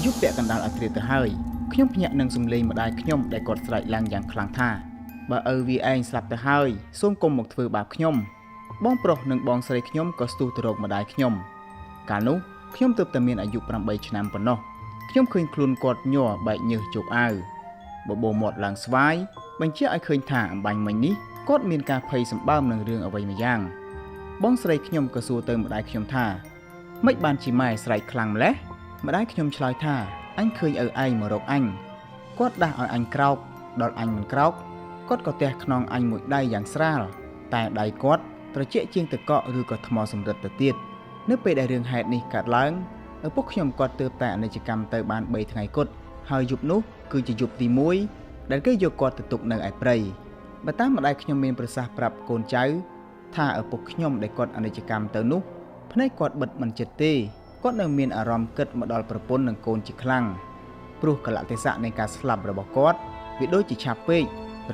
ยุบเปะกันดาลอัตรีตะเฮยขยมพญะนังสมเลงมาได้ขยมได้กดสไลด์ลังอย่างคลังท่าบ่วีเองสลับตะเฮยส้มกลมหมกถือบาปขยมบ้องโปรหนึ่งบองสไลด์ขยมก็สตูตรกมาได้ขยมการนู้ขยมเติบแต่เมียนอายุประมาณชนามปนเนาะขยมเคยคลุนกดย่อใบเนื้อจุกอ้าวบ่หมดหลังสวายบางเชื่อไอเคยถ่าบังมันนี้กดเมียนการเพย์สัมบ้ามหนึ่งเรื่องเอาไว้มาย่างบ้องสไลด์ขยมก็สู้เติมมาได้ขยมท่าไม่บานจีไม่สไลด์คลังและมาได้ขยมชลอยท่าอันเคยไอมารกอันกดด่าอันกราวดอลอันมันกราวกดก็แตกขนองอันหมดได้อย่างสลาแต่ได้กดตระเจี๊ยเจียงตะเกาะหรือกทมสมรสตะเตียดเนื้อไปได้เรื่องเหตุนี้กัดล้างพวกขยมกดเติบแต่ในกิจกรรมเติบบานใบทางไงกดหายยุบนุคือจะยุบตีมุ้ยดันก็โยกกดตุกในไอเปรย์มาตั้งมาได้ขยมเมนประสาปรับโกนใจถ้าพวกขยมได้กดในกิจกรรมเตินุพนัยกดบัดมันเจตีก็ในเมียนอารมณ์เกิดมาดอลประปนหนึ่งโกนจิคลังปลุกกะละเทศะในการสลับระบบกอดวิโดยจิชาเป้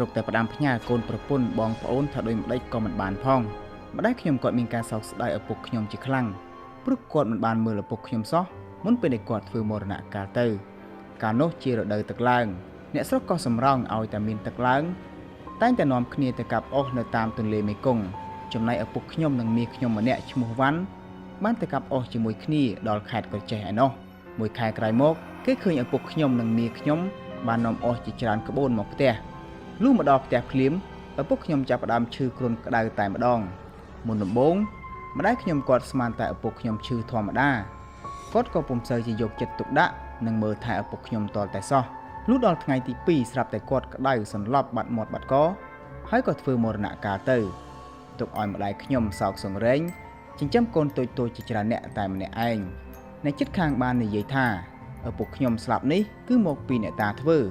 รกแต่ประดามพญาโกนประปนบองปอนถ้าโดยได้ก็มันบานพองมาได้ขยมกอดมีการสอกสได้ปุกขยมจิคลังปลุกกอดมันบานมือระปุกขยมซ้อมันเป็นในกอดฟือมรณะกาเตอร์การโนจีระเดตะกลางเนี่ยสกก็สำรองเอาแต่มีนตะกลางตั้งแต่นอมขณีตะกับออกในตามตุนเลไม่กงจำในปุกขยมนังมีขยมมันเนี่ยชมูวันบ้านตะกับออกจมวยขณีดอลขาดกระจายเนาะมวยขายไกรมกก็เคยเอาปุกขยมนังมีขยมบ้านนอมออกจิจารกระโบนหมกเตะลูกมาดอกแต่คลิมเอาปุกขยมจับประดามชื่อกรนกระไดแต่มาดองมุนนบงมาได้ขยมกอดสมานแต่เอาปุกขยมชื่อทอมาด้ากอดก็ปุ่มเซยจะยกจัดตุกดะนังเมื่อถ่ายเอาปุกขยมตอนแต่ซ้อลูกดอลไงที่ปีสลับแต่กอดกระไดสันรอบบัดหมดบัดก็ให้กอดฟือมรณะกาเตอร์ตุกอ่อยมาได้ขยมสอกส่งเร่งจึงจำโกนตัวจิจารณะแต่มันเองในจิตข้างบ้านในยัยท่าปุกขยมสลับนี้คือหมกปีเนตาทเวอร์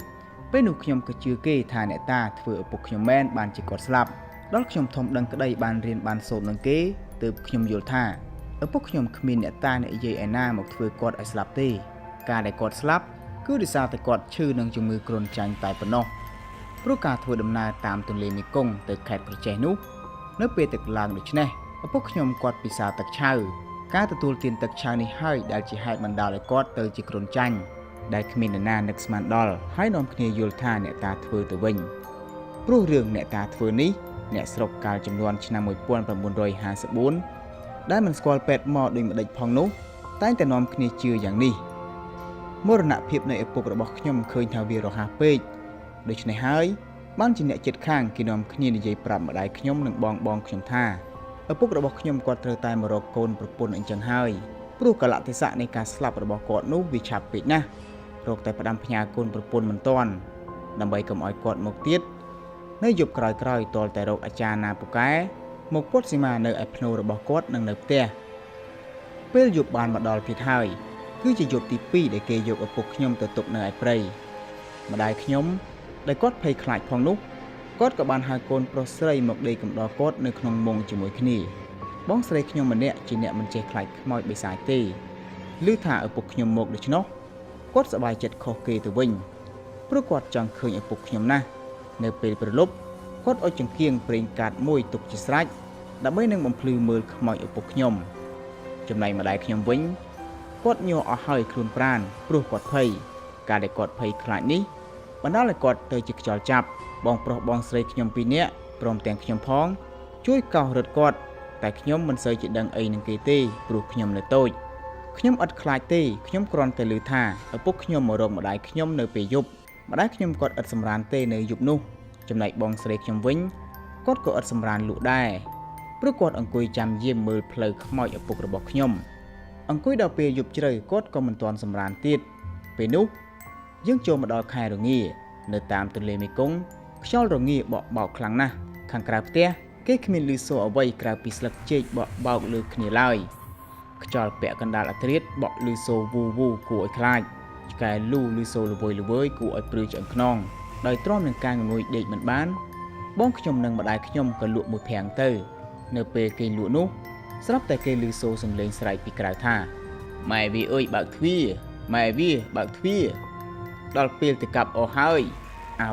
เป็นหนุขยมกระจือเกยทาเนตาทเวอร์ปุกขยมแมนบานจิกอดสลับดอลขยมทอมดังกระไดบานเรียนบานโซนดังเกยตืบขยมโยธาปุกขยมขมินเนตาในยัยไอหน้าหมกทเวอร์กอดไอสลับตีการได้กอดสลับคือดิซาแต่กอดชื่อนังจมือกรนจังตายปนอปรุการทเวอร์ดำนาตามตุนเลมิกงแต่แขกกระเจนุเนื้อเปตึกลางดิชเน่พวกขยมกอดปีศาจตักเช่าการตะตูลเตียนตักเช่าในให้ได้จีให้มันดาวและกอดเตอจิกรนจังได้ขมินนานักสมานดอลให้นอมคเนยโยธาเนตาทเวอร์ตะวิงรู้เรื่องเนตาทเวอร์นี้เนสรบการจำนวนชนะมวยปวนประมุนรอยหาสบุนได้มันสกอลเป็ดหมอดึงมาได้พองนุตั้งแต่นอมคเนยเชื่ออย่างนี้มรณะเพียบในปุกระบอกขยมเคยทาวีรหาเปิดโดยในให้บ้านจีเนจิตข้างกินนอมคเนยในใจปรับมาได้ขยมหนึ่งบองขยมท่าปุกระบอกขยมกอดเตอร์ตายมารโกนประปนอันจังให้ปลุกกะละเทศะในการสลับระบอกกอดนุวิชาปิดนะโรคแต่ประดามพญาโกนประปนมันต้อนดำใบกำอ้อยกอดหมกติดเนื้อหยุบกรอยตอลแต่โรคอาจารย์นาปุกแกหมกปดสิมาเนื้อไอพโนระบอกกอดนังเนื้อเตะเปิลหยุบบานมาดอลผิดให้คือจะหยุบตีปีได้เกยหยุบปุกขยมตัวตกเนื้อไอเปรย์มาได้ขยมได้กอดเพยคลายพองนุกอดกับบานหาโกนโปรเซย์หมกเดยกับดอกอดในขนมมงจมวยขณีบ้องเสยขยมมันเนี่ยจีเนี่ยมันเจคลายขมอยใบสายตีลื้อถ่าปุกขยมหมกเดชเนาะกอดสบายจัดคอเกยตัววิ่งปรากฏจังเคยปุกขยมนะในเปรย์ประลบกอดอ้อยจังเกียงเปล่งกาดมวยตกจิสไรดับเบิ้ลนึงบ่มพลือมือขมอยปุกขยมจำในมาได้ขยมวิ่งกอดโยเอาหอยคลุนปราณปลุกกอดเพยการได้กอดเพยคลายนี้บรรดาเลยกอดเตยจิกจอจับบองโปรบองเสยขยมปีเนี้ยพร้อมแต่งขยมพ้องช่วยเกาหรดกอดแต่ขยมมันเสยจิดังไอหนึ่งเกตีปลุกขยมเลยโต้ขยมอัดคลายตีขยมกรอนแต่ลือท่าเอาปุกขยมมารมมาได้ขยมเนยไปยุบมาได้ขยมกอดอัดสำรานเตเนยยุบนุ่จำในบองเสยขยมวิ่งกอดก็อัดสำรานลุได้ปลุกกอดอังกุยจำเยี่ยมมือเพลย์ขมอยเอาปุกระบอกขยมอังกุยดาวเปยยุบเจริญกอดก็มันตอนสำรานติดไปนุยังโจมาดอคายตรงนี้เนื้อตามตุนเลมิกงชอบตรงนี้เบาครั้งนะขังกราบเตี้ยเก็ขมินลือโซเอาไว้กราบปิสลักเจกเบาลือขณีลอยจอลเปะกันดาลอัตริดลือโซวูกูไอคลายกายลือโซลวยกูไอปลือจังขนองโดยตรอมหนึ่งการงวยเด็กเหมือนบ้านบ้องขยมหนึ่งมาได้ขยมกันลวกมือแพงเตอร์เนื้อเปย์เกยลวกนุสลับแต่เกลือโซสมเลงสไลปีกราท่าไม่วีเอ้ยบักทวีไม่วีบักทวีดอลเปลติกับโอไฮ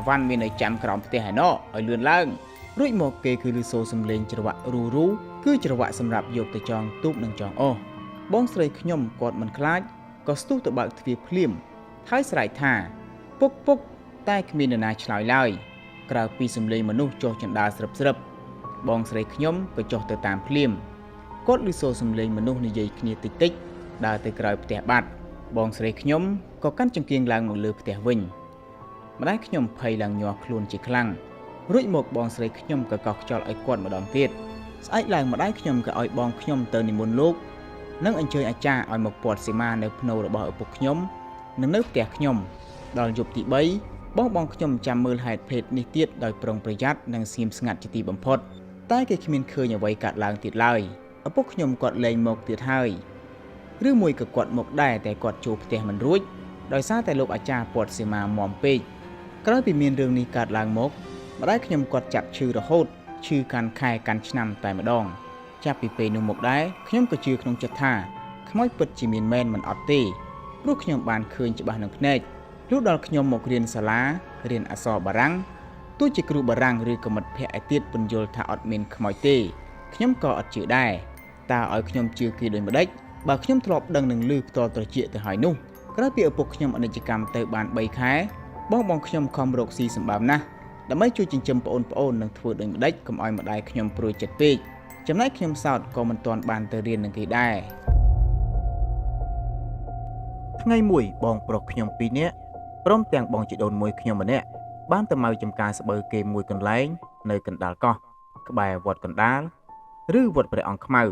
วันมีในจำกรอมเตะหนอไอเลื่อนล่างรุ่ยหมกเกคือลือโซสมเลงจังหวะรู้คือจังหวะสำหรับยกแต่จองตุบหนึ่งจองโอบ้องเสยขยมกอดมันคล้ายก็สตูตะบักทวีพลิม ហើយស្រែកថាពុកពុកតែគ្មាននរណាឆ្លើយឡើយក្រៅពីសំឡេងមនុស្សចុះចណ្ដាលស្រឹបបងស្រីខ្ញុំក៏ចុះទៅតាមភ្លាមគាត់ឮសូរសំឡេងមនុស្សនិយាយគ្នាតិចតិចដើរទៅក្រោយផ្ទះបាត់បងស្រីខ្ញុំក៏កាន់ចង្កៀងឡើងមកលើផ្ទះវិញម្ដាយខ្ញុំភ័យឡើងញាស់ខ្លួនជាខ្លាំងរួចមកបងស្រីខ្ញុំក៏កោសខ្យល់ឲ្យគាត់ម្ដងទៀតស្អែកឡើងម្ដាយខ្ញុំក៏ឲ្យបងខ្ញុំទៅនិមន្តលោកនិងអញ្ជើញអាចារ្យឲ្យមកពាត់សីមានៅភ្នូររបស់ឪពុកខ្ញុំនិងនៅផ្ទះខ្ញុំដល់យប់ទី3បងខ្ញុំចាំមើលហេតុភេទនេះទៀតដោយប្រុងប្រយ័ត្ននិងស្ងៀមស្ងាត់ជាទីបំផុតតែគេគ្មានឃើញអ្វីកើតឡើងទៀតឡើយឪពុកខ្ញុំគាត់លែងមកទៀតហើយឬមួយក៏គាត់មកដែរតែគាត់ចូលផ្ទះមិនរួចដោយសារតែលោកអាចារ្យពាត់សីមាមមពេកក្រោយពីមានរឿងនេះកើតឡើងមកម្ដាយខ្ញុំគាត់ចាប់ឈឺរហូតឈឺកាន់ខែកាន់ឆ្នាំតែម្ដងចាប់ពីពេលនោះមកដែរខ្ញុំក៏ជឿក្នុងចិត្តថាខ្មោចពិតជាមានមែនមិនអត់ទេព្រោះខ្ញុំបានឃើញច្បាស់នឹងភ្នែកលុះដល់ខ្ញុំមករៀនសាលារៀនអក្សរបារាំងទោះជាគ្រូបារាំងឬក៏មិត្តភ័ក្តិឯទៀតពន្យល់ថាអត់មានខ្មោចទេខ្ញុំក៏អត់ជឿដែរតើឲ្យខ្ញុំជឿគេដូចម្ដេចបើខ្ញុំធ្លាប់ដឹងនឹងឮផ្ទាល់ត្រចៀកទៅហើយនោះក្រោយពីឪពុកខ្ញុំអនិច្ចកម្មទៅបាន3ខែបងខ្ញុំខំរកស៊ីសម្បើមណាស់ដើម្បីជួយចិញ្ចឹមប្អូននិងធ្វើដូចម្ដេចកុំឲ្យម្ដាយខ្ញុំព្រួយចិត្តពេកចំណែកខ្ញុំសោតក៏មិនទាន់បានទៅរៀននឹងគេដែរថ្ងៃមួយបងប្រុសខ្ញុំ2នាក់ព្រមទាំងបងជីដូនមួយខ្ញុំម្នាក់បានទៅមកចំការស្បូវគេមួយកន្លែងនៅកណ្ដាលកោះក្បែរវត្តកណ្ដាលឬវត្តព្រះអង្គខ្មៅ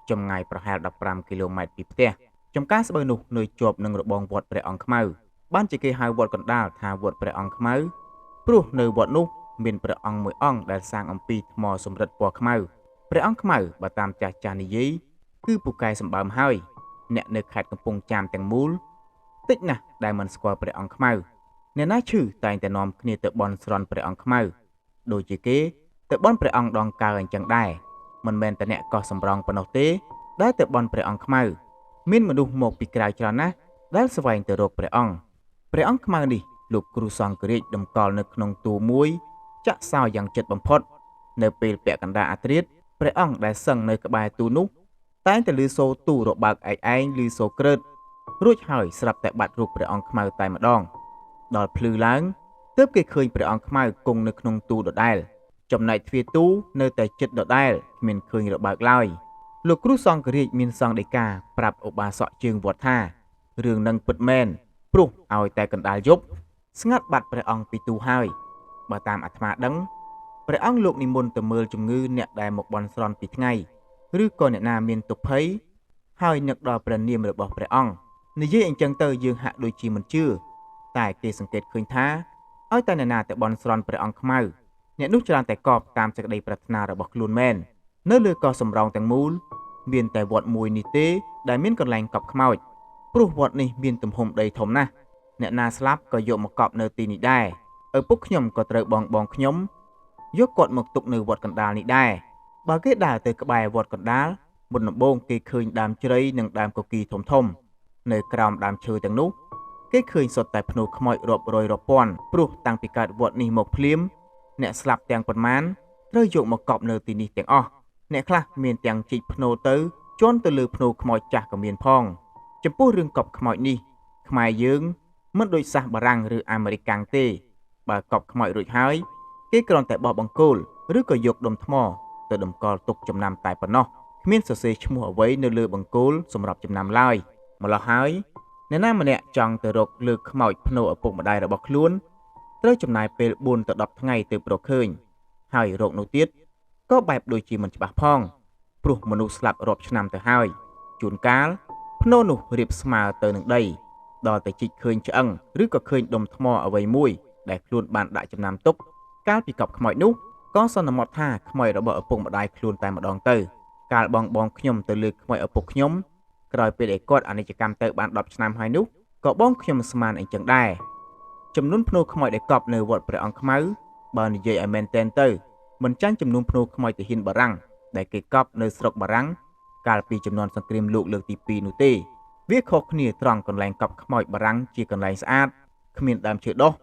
ចម្ងាយប្រហែល15គីឡូម៉ែត្រពីផ្ទះចំការស្បូវនោះនៅជាប់នឹងរបងវត្តព្រះអង្គខ្មៅបានជាគេហៅវត្តកណ្ដាលថាវត្តព្រះអង្គខ្មៅព្រោះនៅវត្តនោះមានព្រះអង្គមួយអង្គដែលសាងអំពីថ្មសំរិទ្ធពណ៌ខ្មៅព្រះអង្គខ្មៅបើតាមចាស់និយាយគឺពូកែសម្បើមហើយអ្នកនៅខេត្តកំពង់ចាមទាំងមូលតិចណាស់ដែលមិនស្គាល់ព្រះអង្គខ្មៅអ្នកណាឈឺតែងតែនាំគ្នាទៅបន់ស្រន់ព្រះអង្គខ្មៅដូចជាគេទៅបន់ព្រះអង្គដងកើអញ្ចឹងដែរមិនមែនតែអ្នកកោះសំរងប៉ុណ្ណោះទេដែលទៅបន់ព្រះអង្គខ្មៅមានមនុស្សមកពីក្រៅច្រើនណាស់ដែលស្វែងទៅរកព្រះអង្គខ្មៅនេះលោកគ្រូសង្ឃរាជតម្កល់នៅក្នុងទូមួយចាក់សោយ៉ាងជិតបំផុតនៅពេលពាក់កណ្ដាលអាធ្រាត្រព្រះអង្គដែលសឹងនៅក្បែរទូនោះតែងតែឮសូរទូរបើកឯងឮសូរក្រើតរួចហើយស្រាប់តែបាត់រូបព្រះអង្គខ្មៅតែម្ដងដល់ភ្លឺឡើងទើបគេឃើញព្រះអង្គខ្មៅគង់នៅក្នុងទូដដែលចំណែកទ្វារទូនៅតែជិតដដែលគ្មានឃើញរបើកឡើយលោកគ្រូសង្ឃរាជមានសង្ឃដីកាប្រាប់ឧបាសកជើងវត្តថារឿងនឹងពិតមែនព្រោះឲ្យតែកណ្ដាលយប់ស្ងាត់បាត់ព្រះអង្គពីទូហើយបើតាមអាត្មាដឹងព្រះអង្គលោកនិមន្តទៅមើលជំងឺអ្នកដែលមកបន់ស្រន់ពីថ្ងៃឬក៏អ្នកណាមានទុក្ខភ័យហើយនឹកដល់ព្រះនាមរបស់ព្រះអង្គនិយាយអញ្ចឹងទៅយើងហាក់ដូចជាមិនជឿតែគេសង្កេតឃើញថាឲ្យតែអ្នកណាទៅបន់ស្រន់ព្រះអង្គខ្មៅអ្នកនោះច្រើនតែកប់តាមសេចក្តីប្រាថ្នារបស់ខ្លួនមែននៅលើកោះសំរោងទាំងមូលមានតែវត្តមួយនេះទេដែលមានកន្លែងកប់ខ្មោចព្រោះវត្តនេះមានទំហំដីធំណាស់អ្នកណាស្លាប់ក៏យកមកកប់នៅទីនេះដែរឪពុកខ្ញុំក៏ត្រូវបងខ្ញុំយកគាត់មកទុកនៅវត្តកណ្ដាលនេះដែរបើគេដើរទៅក្បែរវត្តកណ្ដាលមុនដំបូងគេឃើញដើមជ្រៃនិងដើមកគីធំនៅក្រោមដើមឈើទាំងនោះគេឃើញសុទ្ធតែភ្នូខ្មោចរាប់រយរាប់ពាន់ព្រោះតាំងពីកើតវត្តនេះមកភ្លាមអ្នកស្លាប់ទាំងប៉ុន្មានត្រូវយកមកកប់នៅទីនេះទាំងអស់អ្នកខ្លះមានទាំងជីកភ្នូទៅជន់ទៅលើភ្នូខ្មោចចាស់ក៏មានផងចំពោះរឿងកប់ខ្មោចនេះខ្មែរយើងមិនដូចសាសបារាំងឬអាមេរិកកាំងទេបើកប់ខ្មោចរួចហើយគេគ្រាន់តែបោះបង្គោលឬក៏យកដុំថ្មទៅតម្កល់ទុកចំណាំតែប៉ុណ្ណោះគ្មានសរសេរឈ្មោះអ្វីនៅលើបង្គោលសម្រាប់ចំណាំឡើយម្ល៉េះហើយអ្នកណាម្នាក់ចង់ទៅរកលើខ្មោចភ្នូឪពុកម្ដាយរបស់ខ្លួនត្រូវចំណាយពេល4ទៅ10ថ្ងៃទើបរកឃើញហើយរកនោះទៀតក៏បែបដូចជាមិនច្បាស់ផងព្រោះមនុស្សស្លាប់រាប់ឆ្នាំទៅហើយជួនកាលភ្នូនោះរៀបស្មើទៅនឹងដីដល់តែជីកឃើញឆ្អឹងឬក៏ឃើញដុំថ្មអ្វីមួយដែលខ្លួនបានដាក់ចំណាំទុកកាលពីកប់ខ្មោចនោះក៏សន្មត់ថាខ្មោចរបស់ឪពុកម្ដាយខ្លួនតែម្ដងទៅកាលបងខ្ញុំទៅលើខ្មោចឪពុកខ្ញុំក្រោយពេលដែលគាត់អនិច្ចកម្មទៅបាន10ឆ្នាំហើយនោះក៏បងខ្ញុំស្មានអញ្ចឹងដែរចំនួនភ្នូខ្មោចដែលកប់នៅវត្តព្រះអង្គខ្មៅបើនិយាយឲ្យមែនតែនទៅមិនចាញ់ចំនួនភ្នូខ្មោចទាហានបារាំងដែលគេកប់នៅស្រុកបារាំងកាលពីចំនួនសង្គ្រាមលោកលើកទី2នោះទេវាខុសគ្នាត្រង់កន្លែងកប់ខ្មោចបារាំងជាកន្លែងស្អាតគ្មានដើមឈើដុះ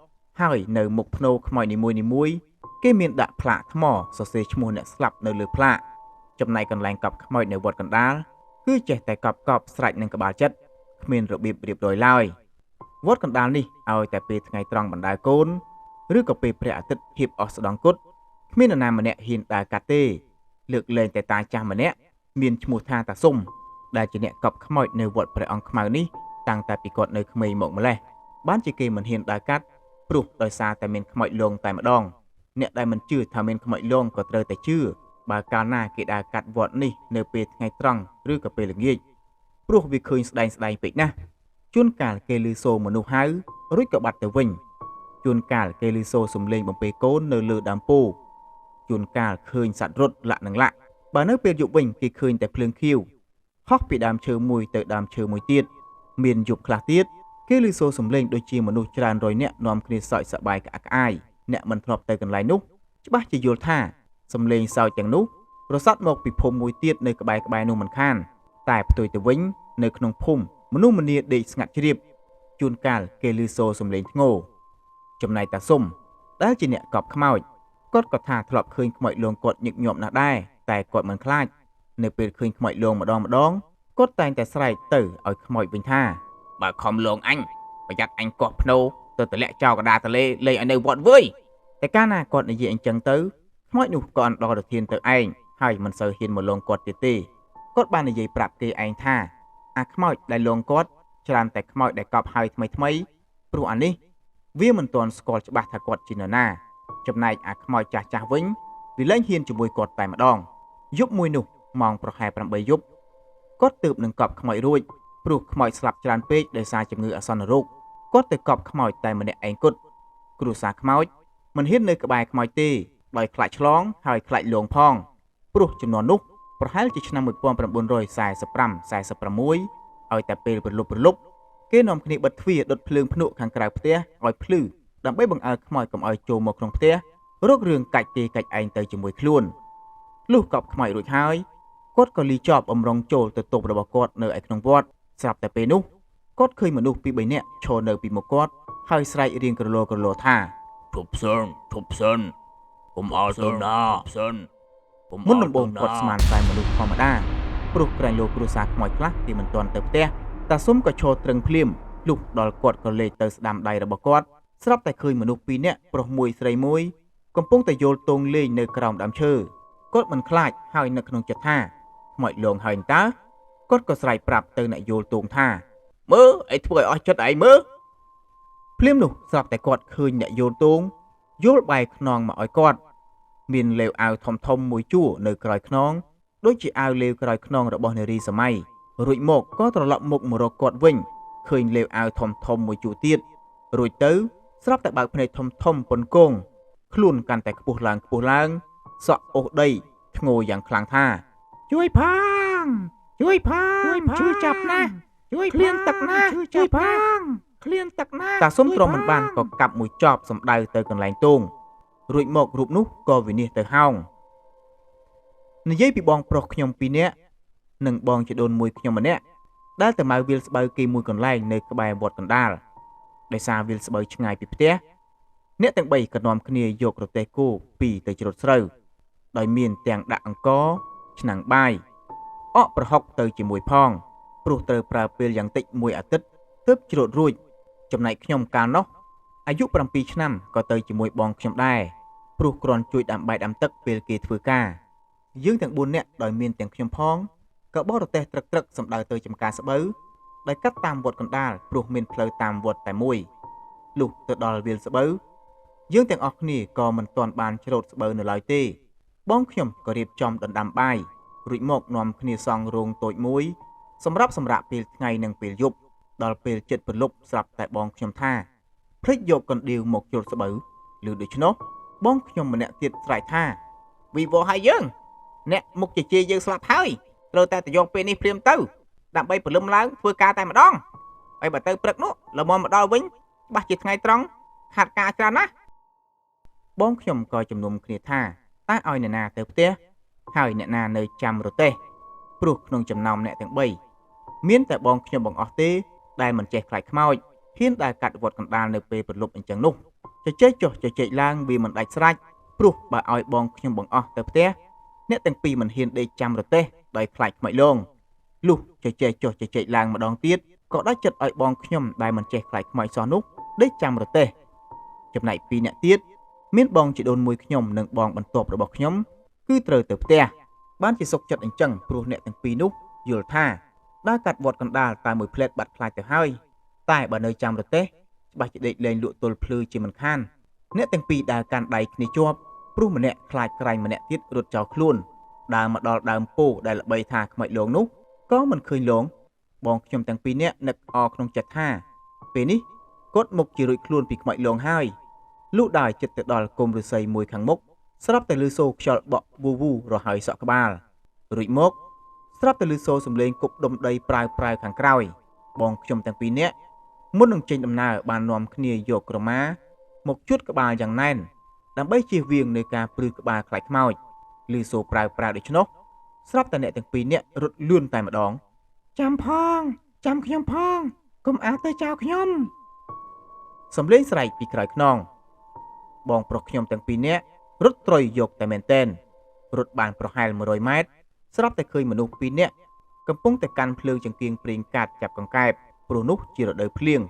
ហើយនៅមុខភ្នូខ្មោចនីមួយៗគេមានដាក់ផ្លាកថ្មសរសេរឈ្មោះអ្នកស្លាប់នៅលើផ្លាកចំណែកកន្លែងកប់ខ្មោចនៅវត្តកណ្ដាលគឺចេះតែកប់ស្រេចនឹងក្បាលចិត្តគ្មានរបៀបរៀបរយឡើយ វត្តកណ្ដាលនេះឲ្យតែពេលថ្ងៃត្រង់បណ្ដាកូនឬក៏ពេលព្រះអាទិត្យហៀបអស់ស្ដង់គត់គ្មាននរណាម្នាក់ហ៊ានដើរកាត់ទេលើកលែងតែតាចាស់ម្នាក់មានឈ្មោះថាតាសុំដែលជាអ្នកកប់ខ្មោចនៅវត្តព្រះអង្គខ្មៅនេះតាំងតែពីគាត់នៅក្មេងមកម្លេះបានជាគេមិនហ៊ានដើរកាត់ព្រោះដោយសារតែមានខ្មោចលងតែម្ដងអ្នកដែលមិនជឿថាមានខ្មោចលងក៏ត្រូវតែជឿបើកាលណាគេដើរកាត់វត្តនេះនៅពេលថ្ងៃត្រង់ឬក៏ពេលល្ងាចព្រោះវាឃើញស្ដែងពេកណាស់ជួនកាលគេលឺសូរមនុស្សហៅរួចក៏បាត់ទៅវិញជួនកាលគេលឺសូរសំឡេងបំពេកូននៅលើដើមពោធិ៍ជួនកាលឃើញសត្វរត់លាក់នឹងលាក់បើនៅពេលយប់វិញគេឃើញតែភ្លើងខៀវហោះពីដើមឈើមួយទៅដើមឈើមួយទៀតមានយប់ខ្លះទៀតគេលឺសូរសំឡេងដូចជាមនុស្សច្រើនរយនាក់នាំគ្នាសើចសប្បាយក្អាកក្អាយអ្នកមិនធ្លាប់ទៅកន្លែងនោះច្បាស់ជាយល់ថាសំឡេងសើចទាំងនោះរសាត់មកពីភូមិមួយទៀតនៅក្បែរនោះមិនខានតែផ្ទុយទៅវិញនៅក្នុងភូមិមនុស្សម្នាដេកស្ងាត់ជ្រាបជួនកាលគេលឺសូរសំឡេងធ្ងោចំណែកតាសុំដែលជាអ្នកកប់ខ្មោចគាត់ក៏ថាធ្លាប់ឃើញខ្មោចលងគាត់ញឹកញាប់ណាស់ដែរតែគាត់មិនខ្លាចនៅពេលឃើញខ្មោចលងម្ដងគាត់តែងតែស្រែកទៅឲ្យខ្មោចវិញថាបើខំលងអញប្រយ័ត្នអញកោះភ្នោទៅទម្លាក់ចោលកណ្ដាលទន្លេលេងឲ្យនៅវត្តវើយតែកាលណាគាត់និយាយអញ្ចឹងទៅខ្មោចនោះក៏អណ្ដោះទៅធានទៅឯងហើយមិនសូវហ៊ានមកលងគាត់ទៀតទេគាត់បាននិយាយប្រាប់គេឯងថាអាខ្មោចដែលលងគាត់ច្រើនតែខ្មោចដែលកប់ហើយថ្មីព្រោះអានេះវាមិនទាន់ស្គាល់ច្បាស់ថាគាត់ជានរណាចំណែកអាខ្មោចចាស់វិញវាលែងហ៊ានជាមួយគាត់តែម្ដងយប់មួយនោះម៉ោងប្រហែល8យប់គាត់ទើបនឹងកប់ខ្មោចរួចព្រោះខ្មោចស្លាប់ច្រើនពេកដោយសារជំងឺអាសន្នរោគគាត់ទៅកប់ខ្មោចតែម្នាក់ឯងគត់គ្រួសារខ្មោចមិនហ៊ាននៅក្បែរខ្មោចទេដោយខ្លាចឆ្លងហើយខ្លាចលងផងព្រោះចំនួននោះប្រហែលជាឆ្នាំ1945-46ឲ្យតែពេលប្រលប់គេនាំគ្នាបិទទ្វារដុតភ្លើងភ្នក់ខាងក្រៅផ្ទះឲ្យភ្លឺដើម្បីបង្អើលខ្មោចកុំឲ្យចូលមកក្នុងផ្ទះរករឿងកាច់គេកាច់ឯងទៅជាមួយខ្លួនលុះកប់ខ្មោចរួចហើយគាត់ក៏លីចប់អំរងចូលទៅតុបរបស់គាត់នៅឯក្នុងវត្តស្រាប់តែពេលនោះគាត់ឃើញមនុស្សពីរនាក់ឈរនៅពីមុខគាត់ហើយស្រែករៀងក្រឡថាធប់សិនកុំអោទៅណាមុនដំបូងគាត់ស្មានតែមនុស្សធម្មតាព្រោះក្រែងលោកគ្រួសារខ្មោចខ្លះទីមិនទាន់ទៅផ្ទះតាសុំក៏ឈរត្រឹងភ្លាមលុះដល់គាត់ក៏លេចទៅស្ដាំដៃរបស់គាត់ស្រាប់តែឃើញមនុស្សពីរនាក់ប្រុសមួយស្រីមួយកំពុងតែយល់ទងលេងនៅក្រោមដើមឈើគាត់មិនខ្លាចហើយនៅក្នុងចិត្តថាខ្មោចលងហើយតើគាត់ក៏ស្រែកប្រាប់ទៅអ្នកយល់ទងថាមើលឯងធ្វើឲ្យអស់ចិត្តឯងមើលភ្លាមនោះស្រាប់តែគាត់ឃើញអ្នកយល់ទងយល់បែកខ្នងមកឲ្យគាត់មានលេវអាវធំមួយជួរនៅក្រោយខ្នងដូចជាអាវលេវក្រោយខ្នងរបស់នារីសម័យរួចមកក៏ត្រឡប់មុខមករកគាត់វិញឃើញលេវអាវធំមួយជួរទៀតរួចទៅស្រាប់តែបើកភ្នែកធំប៉ុនគងខ្លួនកាន់តែខ្ពស់ឡើងសក់អូសដីធ្ងោយ៉ាងខ្លាំងថាជួយផងជួយចាប់ណាជួយឃ្លានទឹកណាជួយផងឃ្លានទឹកណាតាសុំទ្រាំមិនបានក៏កាប់មួយចបសម្ដៅទៅកន្លែងទងរួចមករូបនោះក៏វិនិច្ឆ័យទៅហោងនិយាយពីបងប្រុសខ្ញុំពីរនាក់និងបងជីដូនមួយខ្ញុំម្នាក់ដែលទៅមកវាលស្បូវគេមួយកន្លែងនៅក្បែរវត្តកណ្ដាលដោយសារវាលស្បូវឆ្ងាយពីផ្ទះអ្នកទាំង3ក៏នាំគ្នាយករទេះគោ2ទៅច្រូតស្រូវដោយមានទាំងដាក់អង្ករឆ្នាំងបាយអកប្រហុកទៅជាមួយផងព្រោះត្រូវប្រើពេលយ៉ាងតិច1អាទិត្យទើបច្រូតរួចចំណែកខ្ញុំកាលនោះអាយុ7ឆ្នាំក៏ទៅជាមួយបងខ្ញុំដែរព្រោះគ្រាន់ជួយដាំបាយដាំទឹកពេលគេធ្វើការយើងទាំង4នាក់ដោយមានទាំងខ្ញុំផងក៏បរទេះត្រឹកសម្ដៅទៅចំការស្បូវដែលកាត់តាមវត្តកណ្ដាលព្រោះមានផ្លូវតាមវត្តតែមួយលុះទៅដល់វាលស្បូវយើងទាំងអស់គ្នាក៏មិនទាន់បានច្រូតស្បូវនៅឡើយទេបងខ្ញុំក៏រៀបចំដណ្ដាំបាយរួចមកនាំគ្នាសង់រោងតូចមួយសម្រាប់សម្រាកពេលថ្ងៃនិងពេលយប់ដល់ពេលជិតព្រលប់ស្រាប់តែបងខ្ញុំថាភ្លេចយកកណ្ដៀវមកច្រូតស្បូវឬដូច្នោះបងខ្ញុំម្នាក់ទៀតស្រែកថាវិវោហើយយើងអ្នកមុខជជែកយើងស្លាប់ហើយត្រូវតែយកពេលនេះព្រាមទៅដើម្បីព្រលឹមឡើងធ្វើការតែម្ដងហើយបើទៅព្រឹកនោះល្មមមកដល់វិញច្បាស់ជាថ្ងៃត្រង់ខាត់ការច្រើនណាស់បងខ្ញុំក៏ជំនុំគ្នាថាតើឲ្យអ្នកណាទៅផ្ទះហើយអ្នកណានៅចាំរទេះព្រោះក្នុងចំណោមអ្នកទាំង3មានតែបងខ្ញុំបង្អស់ទេដែលមិនចេះខ្លាចខ្មោចហ៊ានដើរកាត់វត្តកណ្ដាលនៅពេលព្រលប់អញ្ចឹងនោះជជែកចុះជជែកឡើងវាមិនដាច់ស្រេចព្រោះបើឲ្យបងខ្ញុំបង្អស់ទៅផ្ទះអ្នកទាំងពីរមិនហ៊ានដេកចាំរទេះដោយខ្លាចខ្មោចលងលុះជជែកចុះជជែកឡើងម្ដងទៀត ក៏ដាច់ចិត្តឲ្យបងខ្ញុំដែលមិនចេះខ្លាចខ្មោចសោះនោះដេកចាំរទេះចំណែកពីរនាក់ទៀតមានបងជីដូនមួយខ្ញុំនិងបងបន្ទាប់របស់ខ្ញុំគឺត្រូវទៅផ្ទះបានជាសុខចិត្តអញ្ចឹងព្រោះអ្នកទាំងពីរនោះយល់ថាដើរកាត់វត្តកណ្ដាលតែមួយផ្លែតបាត់ខ្លាចទៅហើយតែបើនៅចាំរទេះច្បាស់ជាដេកលេងលក់ទល់ភ្លឺជាមិនខានអ្នកទាំងពីរដើរកាន់ដៃគ្នាជាប់ព្រោះម្នាក់ខ្លាចក្រែងម្នាក់ទៀតរត់ចោលខ្លួនដើរមកដល់ដើមពោដែលល្បីថាខ្មោចលងនោះក៏មិនឃើញលងបងខ្ញុំទាំងពីរនាក់នឹកអរក្នុងចិត្តថាពេលនេះគាត់មុខជារួចខ្លួនពីខ្មោចលងហើយលុះដើរចិត្តទៅដល់គុម្ពឫស្សីមួយខាងមុខស្រាប់តែលឺសូរខ្យល់បក់វូវូរហើយសក់ក្បាលរួចមកស្រាប់តែលឺសូរសំឡេងគប់ដុំដីប្រាវខាងក្រោយបងខ្ញុំទាំងពីរនាក់មុននឹងចេញដំណើរបាននាំគ្នាយកក្រមាមកជួតក្បាលយ៉ាងណែនដើម្បីជៀសវាងនៃការព្រឺក្បាលខ្លាចខ្មោចលឺសូរប្រាវដូច្នោះស្រាប់តែអ្នកទាំងពីរនាក់រត់លឿនតែម្ដងចាំផងចាំខ្ញុំផងកុំអាចទៅចោលខ្ញុំសំឡេងស្រែកពីក្រោយខ្នងបងប្រុសខ្ញុំទាំងពីរនាក់រត់ត្រុយយកតែមែនតែនរត់បានប្រហែល100ម៉ែត្រស្រាប់តែឃើញមនុស្សពីរនាក់កំពុងតែកាន់ភ្លើងចង្កៀងប្រេងកាតចាប់កង្កែបព្រោះនោះជារដូវភ្លៀង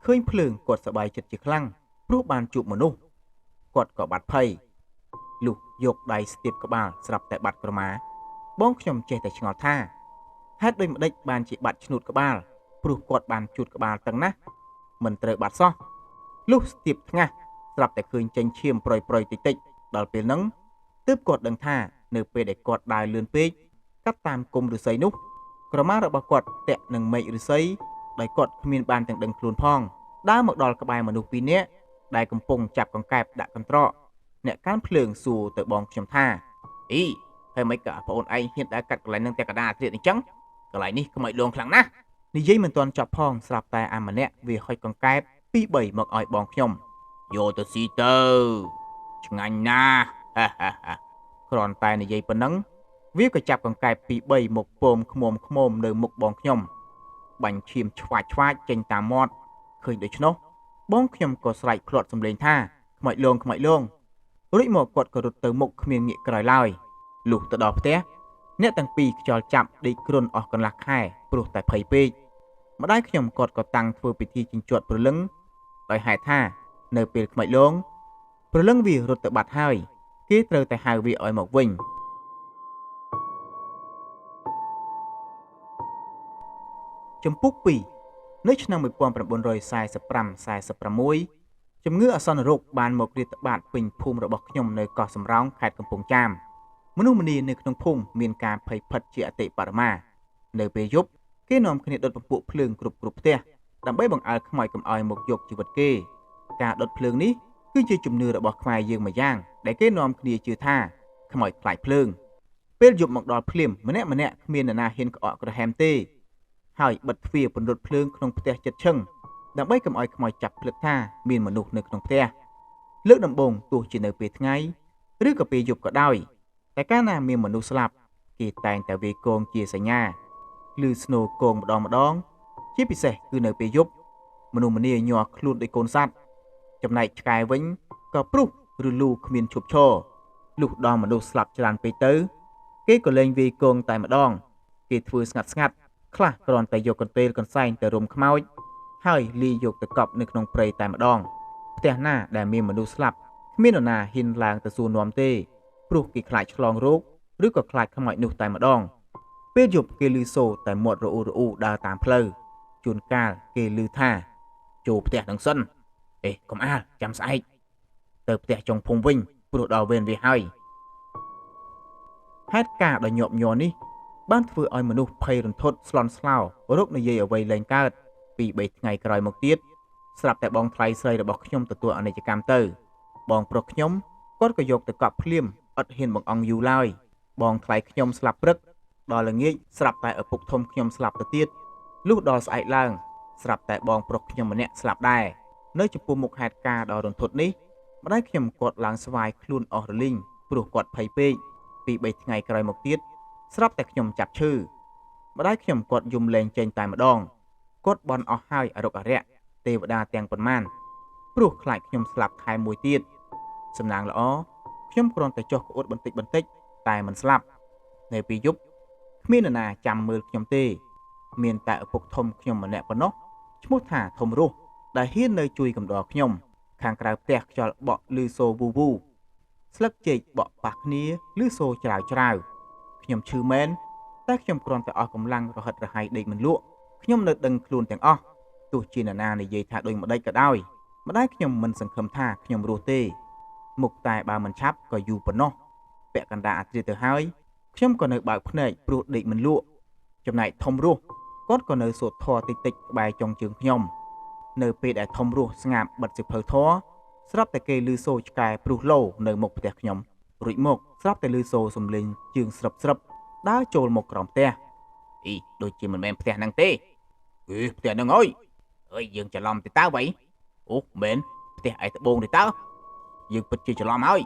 ឃើញភ្លើងគាត់សប្បាយចិត្តជាខ្លាំងព្រោះបានជួបមនុស្សគាត់ក៏បាត់ភ័យលុះយកដៃស្ទាបក្បាលស្រាប់តែបាត់ក្រមាបងខ្ញុំចេះតែឆ្ងល់ថាហេតុដូចម្ដេចបានជាបាត់ឆ្នូតក្បាលព្រោះគាត់បានជួតក្បាលតឹងណាស់មិនត្រូវបាត់សោះលុះស្ទាបថ្ងាសស្រាប់តែឃើញចេញឈាមប្រយតិចដល់ពេលហ្នឹងទើបគាត់ដឹងថានៅពេលដែលគាត់ដើរលឿនពេកកាត់តាមគុម្ពឫស្សីនោះក្រមារបស់គាត់តាក់នឹងមែកឫស្សីដោយគាត់គ្មានបានទាំងដឹងខ្លួនផងដើរមកដល់ក្បែរមនុស្សពីរនាក់ដែលកំពុងចាប់កង្កែបដាក់កន្ត្រកអ្នកកាន់ភ្លើងសួរទៅបងខ្ញុំថាអីហើយមិនក៏ប្អូនឯងហ៊ានដើរកាត់កន្លែងនឹងតែកដាអាធ្រាត្រអញ្ចឹងកន្លែងនេះខ្មោចលងខ្លាំងណាស់និយាយមិនទាន់ចប់ផងស្រាប់តែអាម្នាក់វាហុចកង្កែបពី3មកឲ្យបងខ្ញុំយកទៅស៊ីទៅឆ្ងាញ់ណាស់គ្រាន់តែនិយាយប៉ុណ្ណឹងវាក៏ចាប់កង្កែបពី3មកពមឃ្មុំនៅមុខបងខ្ញុំបាញ់ឈាមឆ្វាចចេញតាមមាត់ឃើញដូច្នោះបងខ្ញុំក៏ស្រែកភ្លាត់សំឡេងថាខ្មោចលងរួចមកគាត់ក៏រត់ទៅមុខគ្មានងាកក្រោយឡើយលុះទៅដល់ផ្ទះអ្នកទាំងពីរខ្យល់ចាប់ដេកគ្រុនអស់កន្លះខែព្រោះតែភ័យពេកម្ដាយខ្ញុំគាត់ក៏តាំងធ្វើពិធីជញ្ជាត់ព្រលឹងដោយហេតុថានៅពេលខ្មោចលងព្រលឹងវារត់ទៅបាត់ហើយគេត្រូវតែហៅវាឲ្យមកវិញចំពុក2នៅឆ្នាំ1945-46ជំងឺអាសន្នរោគបានមករាតត្បាតពេញភូមិរបស់ខ្ញុំនៅកោះសំរោងខេត្តកំពង់ចាមមនុស្សម្នានៅក្នុងភូមិមានការភ័យភិតជាអតិបរមានៅពេលយប់គេនាំគ្នាដុតពំពួកភ្លើងគ្រប់ផ្ទះដើម្បីបង្អើលខ្មោចកុំឲ្យមកយកជីវិតគេការដុតភ្លើងនេះគឺជាជំនឿរបស់ខ្មែរយើងមួយយ៉ាងដែលគេនាំគ្នាជឿថាខ្មោចខ្លាចភ្លើងពេលយប់មកដល់ភ្លាមម្នាក់គ្មាននរណាហ៊ានក្អកក្រហមទេហើយបិទទ្វារពន្លត់ភ្លើងក្នុងផ្ទះជិតឈឹងដើម្បីកុំឲ្យខ្មោចចាប់ភ្លឹកថាមានមនុស្សនៅក្នុងផ្ទះលើកដំបូងទោះជានៅពេលថ្ងៃឬក៏ពេលយប់ក៏ដោយតែកាលណាមានមនុស្សស្លាប់គេតែងតែវាយគងជាសញ្ញាឬស្នូគងម្ដងជាពិសេសគឺនៅពេលយប់មនុស្សម្នាញ័រខ្លួនដោយកូនសត្វចំណែកឆ្កែវិញក៏ព្រុសឬលូគ្មានឈប់ឈរលុះដល់មនុស្សស្លាប់ច្រើនពេកទៅគេក៏លែងវាយគងតែម្ដងគេធ្វើស្ងាត់ខ្លះគ្រាន់តែយកកន្ទេលកន្សែងទៅរុំខ្មោចហើយលីយកទៅកប់នៅក្នុងព្រៃតែម្ដងផ្ទះណាដែលមានមនុស្សស្លាប់គ្មាននរណាហ៊ានឡើងទៅសួរនាំទេព្រោះគេខ្លាចឆ្លងរោគឬក៏ខ្លាចខ្មោចនោះតែម្ដងពេលយប់គេលឺសូរតែមាត់រអ៊ូដើរតាមផ្លូវជួនកាលគេលឺថាចូលផ្ទះនឹងសិនកុំអាលចាំស្អែកទៅផ្ទះចុងភូមិវិញព្រោះដល់វេនវាហើយហេតុការណ៍ដ៏ញាប់ញ័រនេះបានធ្វើឲ្យមនុស្សភ័យរន្ធត់ស្លន់ស្លោរោគនិយាយអ្វីលែងកើតពី3ថ្ងៃក្រោយមកទៀតស្រាប់តែបងថ្លៃស្រីរបស់ខ្ញុំទទួលអនិច្ចកម្មទៅបងប្រុសខ្ញុំគាត់ក៏យកទៅកប់ភ្លាមអត់ហ៊ានបង្អង់យូរឡើយបងថ្លៃខ្ញុំស្លាប់ព្រឹកដល់ល្ងាចស្រាប់តែឪពុកធំខ្ញុំស្លាប់ទៅទៀតលុះដល់ស្អែកឡើងស្រាប់តែបងប្រុសខ្ញុំម្នាក់ស្លាប់ដែរនៅចំពោះមុខហេតុការណ៍ដ៏រន្ធត់នេះម្ដាយខ្ញុំគាត់ឡើងស្វាយខ្លួនអស់រលីងព្រោះគាត់ភ័យពេកពី3ថ្ងៃក្រោយមកទៀតស្រាប់តែខ្ញុំចាប់ឈឺម្ដាយខ្ញុំគាត់យំលែងចេញតែម្ដងគាត់បន់អស់ហើយអរុកអរិយទេវតាទាំងប៉ុន្មានព្រោះខ្លាចខ្ញុំស្លាប់ខែមួយទៀតសំណាងល្អខ្ញុំគ្រាន់តែចុះក្អួតបន្តិចតែមិនស្លាប់នៅពេលយប់គ្មាននរណាចាំមើលខ្ញុំទេ មានតែឪពុកធំខ្ញុំម្នាក់ប៉ុណ្ណោះឈ្មោះថាធំរស់ដែលហ៊ាននៅជួយកំដរខ្ញុំខាងក្រៅផ្ទះខ្យល់បក់ឮសូរវូវូស្លឹកចេកបក់ប៉ះគ្នាឮសូរច្រាវច្រាវខ្ញុំឈឺមែនតែខ្ញុំគ្រាន់តែអស់កម្លាំងរហិតរហៃដេកមិនលក់ខ្ញុំនៅដឹងខ្លួនទាំងអស់ទោះជានរណានិយាយថាដូចម្ដេចក៏ដោយម្ដាយខ្ញុំមិនសង្ឃឹមថាខ្ញុំរស់ទេមុខតែបើមិនឆាប់ក៏យូរប៉ុណ្ណោះពាក់កណ្ដាលអាធ្រាត្រទៅហើយខ្ញុំក៏នៅបើកភ្នែកព្រោះដេកមិនលក់ចំណែកធំរស់គាត់ក៏នៅសូត្រធរតិចតិចក្បែរចុងជើងខ្ញុំនៅពេលដែលធំរស់ស្ងាត់បិទសិភៅធរស្រាប់តែគេឮសូរឆ្កែព្រុសលោនៅមុខផ្ទះខ្ញុំរួចមកស្រាប់តែឮសូរសំឡេងជើងស្របដើរចូលមកក្រោមផ្ទះអីដូចជាមិនមែនផ្ទះហ្នឹងទេផ្ទះហ្នឹងអើយយើងច្រឡំទៅតើវ៉ៃអូមែនផ្ទះឯត្បូងទេតើយើងពិតជាច្រឡំហើយ